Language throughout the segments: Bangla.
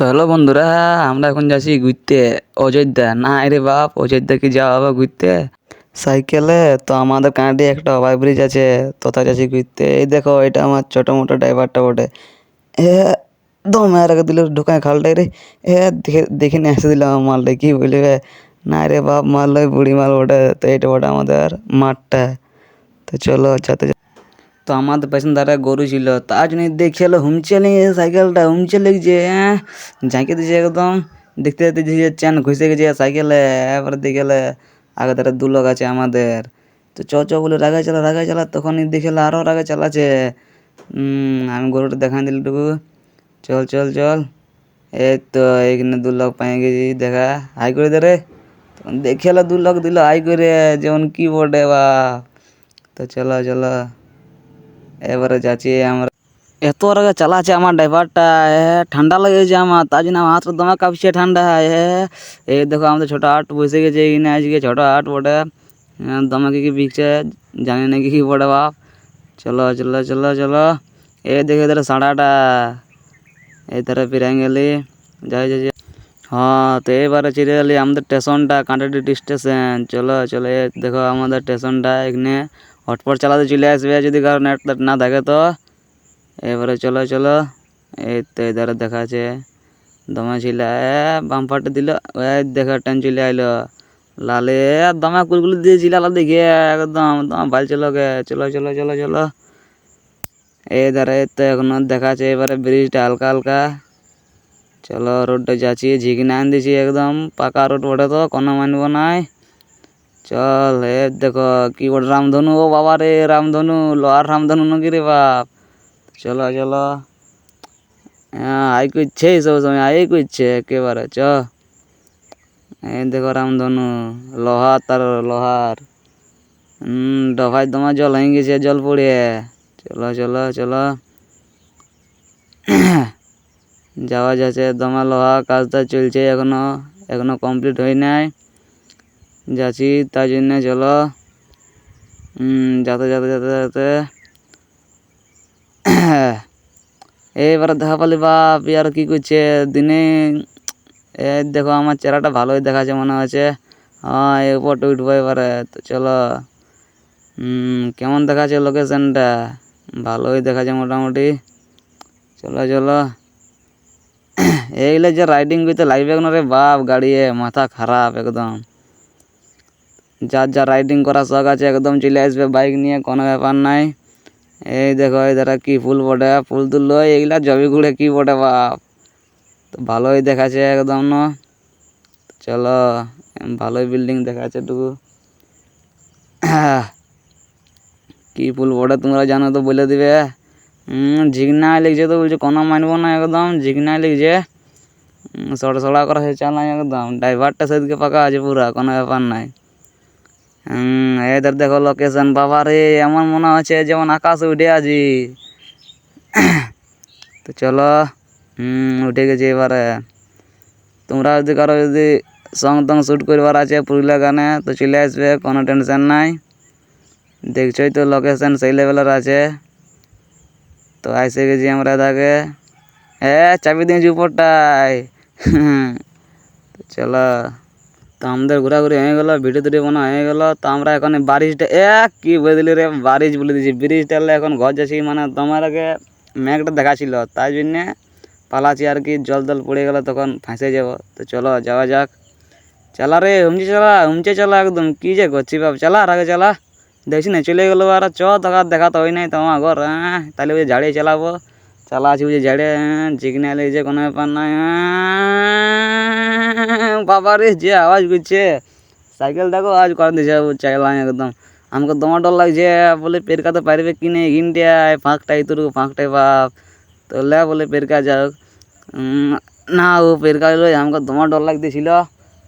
তো হ্যালো বন্ধুরা, আমরা এখন যাচ্ছি ঘুরতে অযোধ্যা। না রে বাপ, অযোধ্যা কি যাওয়া হবে ঘুরতে সাইকেলে? তো আমাদের কাঁটি একটা ওভারব্রিজ আছে, তোতা যাচ্ছি ঘুরতে। এই দেখো, এটা আমার ছোটো মোটো ড্রাইভারটা বটে। এ দম রেখে দিল ঢুকায় খালটাই রে। দেখে দেখে নিয়ে এসে দিলাম মালটা, কি বলবে। না রে বাপ, মাল ওই বুড়ি মাল বটে। তো এইটা বটে আমাদের মাঠটা। তো চলো যাতে। তো আমাদের পেছন ধারে গরু ছিল, তার জন্য দেখে এলো হুমচে লেগে সাইকেলটা, হুমচে লেগেছে। ঝাঁকে দিয়েছে একদম। দেখতে দেখতে যে চেন ঘুষে গেছে সাইকেলে। এবারে দেখে এলে আগে ধারে দু লোক আছে আমাদের। তো চ বলে রাগাই চালা, তখনই দেখে এলো আরও রাগে চালাচ্ছে। আমি গরুটা দেখান দিল টুকু, চল চল চল। এই তো এইখানে দু লোক পাই গেছি, দেখা হাই করে দে রে। তখন দেখে এলো দু লোক দিল হাই করে, যেমন কি বটে বা। তো চলো চলো, এবারে যাচ্ছি আমরা। এত রাগে চালাচ্ছে আমার ড্রাইভারটা। ঠান্ডা লেগেছে আমার, তার জন্য আমার হাতটা দমে কাঁপছে ঠান্ডা। এই দেখো আমাদের ছোটো হাট বসে গেছে এখানে, আজকে ছোটো হাট বটে। দমে কি বিকছে জানি না কি বটে বাপ। চলো চলো চলো চলো। দেখে ধরে সাড়াটা এই ধারে ফিরে গেলি। যাই যাই যাই। হ্যাঁ, তো এবারে চিরে এলি আমাদের স্টেশনটা, কাঁটাডিটি স্টেশন। চলো চলো, দেখো আমাদের স্টেশনটা। এখানে হটপট চালাতে চলে আসবে যদি কারো নেট না থাকে তো। এবারে চলো চলো। এই তো এধারে দেখা আছে দমে ছিল, বাম্পারটা দিল। দেখা ট্রেন চলে আইলো লালে, দমে কুলকুলি দিয়েছিল দেখে একদম দমে ভাল চলো গে। চলো চলো চলো চলো। এই ধারে তো এখনো দেখা আছে এবারে ব্রিজটা হালকা হালকা। চলো, রোডটা যাচ্ছি, ঝিকিনে আন দিছি একদম পাকা রোড বটে, তো কোনো মানব নাই। চল, দেখো কি বটে রামধনু। ও বাবা রে, রামধনু, লোহার রামধনু নাকি রে বাপ। চলো চলো। আই করছে সব সময়, আই করছে একেবারে। এই দেখো রামধনু, লোহার তার লোহার। ডভাই দমা জল হয়ে গেছে, জল পড়িয়ে। চলো চলো চলো। যাওয়া যাচ্ছে, দমা লোহা কাজটা চলছে এখনো, এখনো কমপ্লিট হয় নাই। যাচ্ছি তার জন্য চলো। যাতে যাতে যাতে যাতে। এইবারে দেখা পালি বাপ, আর কি করছে দিনে। দেখো আমার চেহারাটা ভালোই দেখাচ্ছে মনে হচ্ছে। হ্যাঁ, এই উপরটা উঠবো এবারে। তো চলো। কেমন দেখাচ্ছে লোকেশনটা? ভালোই দেখাচ্ছে মোটামুটি। চলো চলো। এইগুলো যে রাইডিং করতে লাগবে না রে বাপ, গাড়িয়ে মাথা খারাপ একদম। যার যা রাইডিং করার শখ আছে একদম চলে আসবে বাইক নিয়ে, কোনো ব্যাপার নাই। এই দেখো এই ধারা কি ফুল বটে, ফুল তুললো এইগুলা জবি ঘুরে কি বটে বাপ। তো ভালোই দেখাচ্ছে একদম না। চলো, ভালোই বিল্ডিং দেখাচ্ছে টুকু। কি ফুল বটে তোমরা জানো তো বলে দিবে। ঝিগনায় লিখছে তো বলছে কোনো মানবো না, একদম ঝিগনায় লিখছে। সড়সড়া করা হয়েছে চালাই একদম। ড্রাইভারটা সেদিকে পাকা আছে পুরা, কোনো ব্যাপার নাই। এদের দেখো লোকেশন, বাবা রে এমন মনে হচ্ছে যেমন আকাশে উঠে আছি। তো চলো, উঠে গেছি এবারে। তোমরা যদি কারো যদি সং টং শ্যুট করবার আছে পুরুলিয়া গানে, তো চলে আসবে, কোনো টেনশন নাই। দেখছোই তো লোকেশন সেই লেভেলের আছে। তো এসে গেছি আমরা এদাকে। চাবি দিয়েছি উপরটায়। তো চলো। তো আমাদের ঘোরাঘুরি হয়ে গেলো, ভিডিও টিডিও বানা হয়ে গেলো। তো আমরা এখন বারিশটা কি বলে দিলি রে, বারিশ বলে দিয়েছি, ব্রিজটা এখন ঘর যাচ্ছি। মানে তোমার আগে মেঘটা দেখাছিল, তাই জন্যে পালাচ্ছি আর কি। জল জল পড়ে গেলো তখন ফাঁসে যাব। তো চলো যাওয়া যাক। চালা রে, হুমচে চালা একদম। কি যে করছি বাপ, চালা আর আগে চালা। দেখছি না চলে গেলো। আর দেখা তো হয় নাই তোমার ঘর। তাহলে ওই ঝাড়িয়ে চালাবো। চালা আছি বুঝে ঝাড়ে, চিকনে লেগেছে, কোনো ব্যাপার নাই। বাবা রে যে আওয়াজ করছে সাইকেল, দেখো আওয়াজ করে দিয়েছে চালাম একদম। আমাকে দমা ডর লাগছে, বলে পেরকাতে পারবে কি নেই ঘিনটায় ফাঁকটাই তোর ফাঁকটাই বাপ। তো বলে পেরকা যাক। না ও পেরকাইলো, আমাকে দমা ডর লাগতেছিল।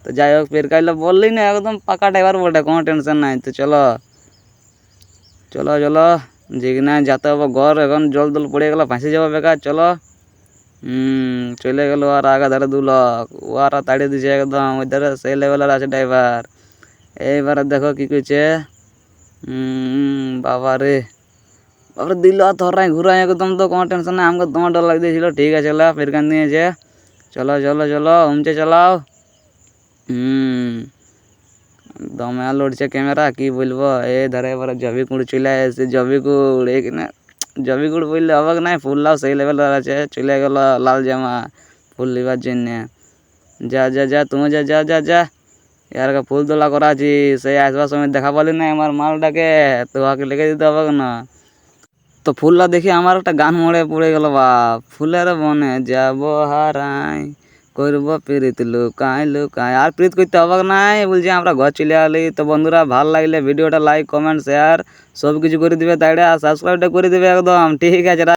তো যাই হোক পেরকাইলো, বললি না একদম পাকা ড্রাইভার বটে, কোনো টেনশন নাই। তো চলো চলো চলো, যেখানে যেতে হবে ঘর। এখন জল দল পড়ে গেলো, ফাঁসে যাবো বেকার। চলো। চলে গেলো আর আগা ধারে দু লোক, ওরা তাড়িয়ে দিছে একদম। ওই ধারে সেই লেভেলের আছে ড্রাইভার। এইবারে দেখো কি করছে। বাবা রে, বাবারে দিল ধরাই ঘুরাই একদম। তো কোনো টেনশন নাই, আমাকে তোমার ডর লাগতেছিল। ঠিক আছে লা ফেরকান দিয়েছে। চলো চলো চলো উমচে চালাও। দমে লড়ছে ক্যামেরা, কি বলবো। এ ধরে এবারে জবি কুড় চলে এসে, জবি কুড় এখানে জবি কুড় বললে অবাক নাই, ফুললাও সেই লেভেলের আছে। চলে গেল লাল জামা ফুল লিবার জন্যে। যা যা যা তুমি যা যা যা যা, ইয়ারকে ফুল তোলা করা আছি। সেই আসবার সময় দেখা পালি না আমার মালটাকে, তোকে লেগে দিতে হবে না। তো ফুলটা দেখি আমার একটা গান মরে পড়ে গেল বাপ। ফুলের বনে যাব হারাই, করব প্রীত লুকাই লুকাই। আর প্রীত করতে হবে নাই, বলছি আমরা ঘর চলে আলি। তো বন্ধুরা ভাল লাগলে ভিডিওটা লাইক কমেন্ট শেয়ার সব কিছু করে দিবে, তাইলে আর সাবস্ক্রাইবটা করে দিবে একদম, ঠিক আছে।